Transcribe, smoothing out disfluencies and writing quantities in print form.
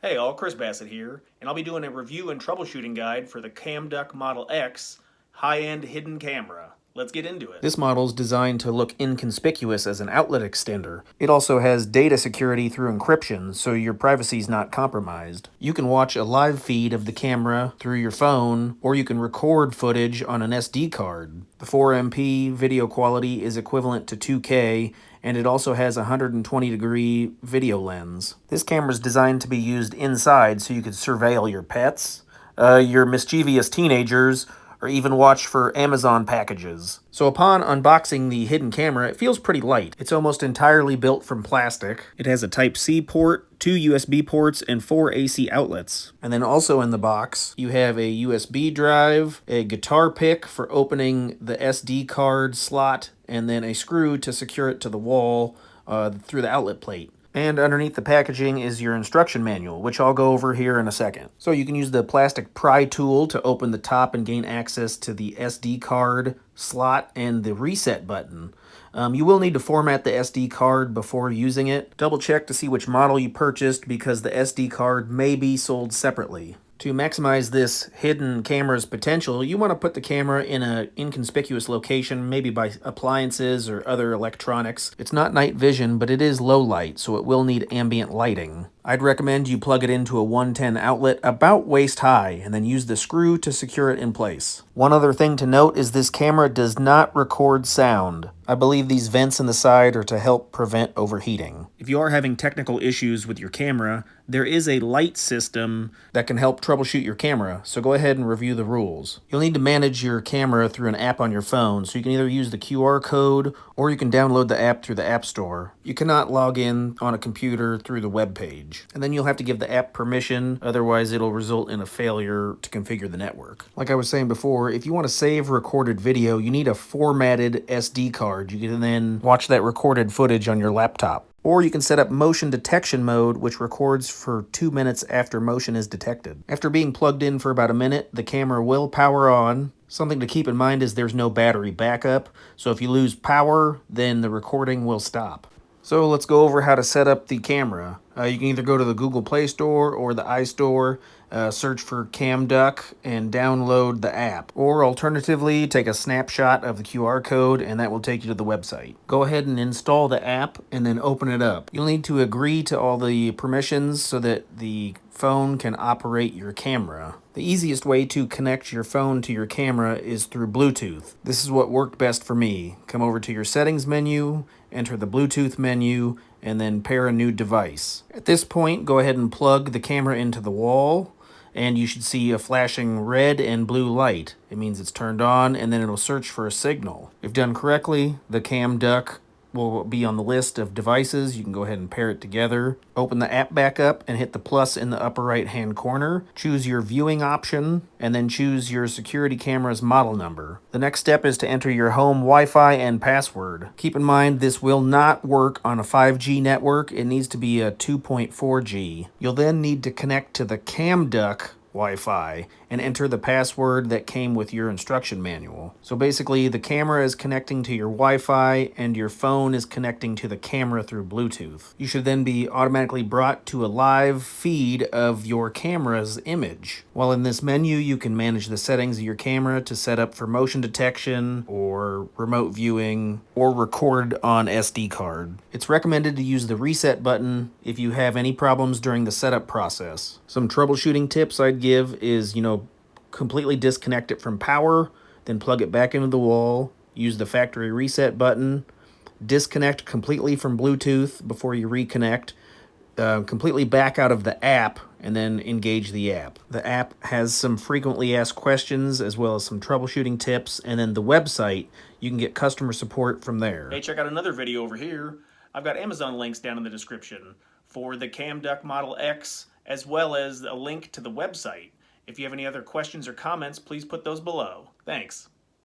Hey all, Chris Bassett here, and I'll be doing a review and troubleshooting guide for the Camduck Model X high-end hidden camera. Let's get into it. This model is designed to look inconspicuous as an outlet extender. It also has data security through encryption, so your privacy is not compromised. You can watch a live feed of the camera through your phone, or you can record footage on an SD card. The 4MP video quality is equivalent to 2K, and it also has a 120-degree video lens. This camera is designed to be used inside so you could surveil your pets, your mischievous teenagers, or even watch for Amazon packages. So upon unboxing the hidden camera, it feels pretty light. It's almost entirely built from plastic. It has a Type-C port, 2 USB ports, and 4 AC outlets. And then also in the box, you have a USB drive, a guitar pick for opening the SD card slot, and then a screw to secure it to the wall through the outlet plate. And underneath the packaging is your instruction manual, which I'll go over here in a second. So you can use the plastic pry tool to open the top and gain access to the SD card slot and the reset button. You will need to format the SD card before using it. Double check to see which model you purchased because the SD card may be sold separately. To maximize this hidden camera's potential, you want to put the camera in an inconspicuous location, maybe by appliances or other electronics. It's not night vision, but it is low light, so it will need ambient lighting. I'd recommend you plug it into a 110 outlet about waist high, and then use the screw to secure it in place. One other thing to note is this camera does not record sound. I believe these vents in the side are to help prevent overheating. If you are having technical issues with your camera, there is a light system that can help troubleshoot your camera, so go ahead and review the rules. You'll need to manage your camera through an app on your phone, so you can either use the QR code or you can download the app through the App Store. You cannot log in on a computer through the web page. And then you'll have to give the app permission, otherwise it'll result in a failure to configure the network. Like I was saying before, if you want to save recorded video, you need a formatted SD card. You can then watch that recorded footage on your laptop. Or you can set up motion detection mode, which records for 2 minutes after motion is detected. After being plugged in for about a minute, the camera will power on. Something to keep in mind is there's no battery backup, so if you lose power, then the recording will stop. So let's go over how to set up the camera. You can either go to the Google Play Store or the iStore, search for Camduck, and download the app. Or alternatively, take a snapshot of the QR code and that will take you to the website. Go ahead and install the app and then open it up. You'll need to agree to all the permissions so that the phone can operate your camera. The easiest way to connect your phone to your camera is through Bluetooth. This is what worked best for me. Come over to your settings menu, enter the Bluetooth menu, and then pair a new device. At this point, go ahead and plug the camera into the wall, and you should see a flashing red and blue light. It means it's turned on, and then it'll search for a signal. If done correctly, the Camduck will be on the list of devices. You can go ahead and pair it together. Open the app back up and hit the plus in the upper right hand corner. Choose your viewing option and then choose your security camera's model number. The next step is to enter your home Wi-Fi and password. Keep in mind this will not work on a 5G network. It needs to be a 2.4G. You'll then need to connect to the Camduck Wi-Fi and enter the password that came with your instruction manual. So basically the camera is connecting to your Wi-Fi and your phone is connecting to the camera through Bluetooth. You should then be automatically brought to a live feed of your camera's image. While in this menu you can manage the settings of your camera to set up for motion detection or remote viewing or record on SD card. It's recommended to use the reset button if you have any problems during the setup process. Some troubleshooting tips I'd give is, completely disconnect it from power, then plug it back into the wall, use the factory reset button, disconnect completely from Bluetooth before you reconnect, completely back out of the app, and then engage the app. The app has some frequently asked questions as well as some troubleshooting tips, and then the website, you can get customer support from there. Hey, check out another video over here. I've got Amazon links down in the description for the Camduck Model X, as well as a link to the website. If you have any other questions or comments, please put those below. Thanks.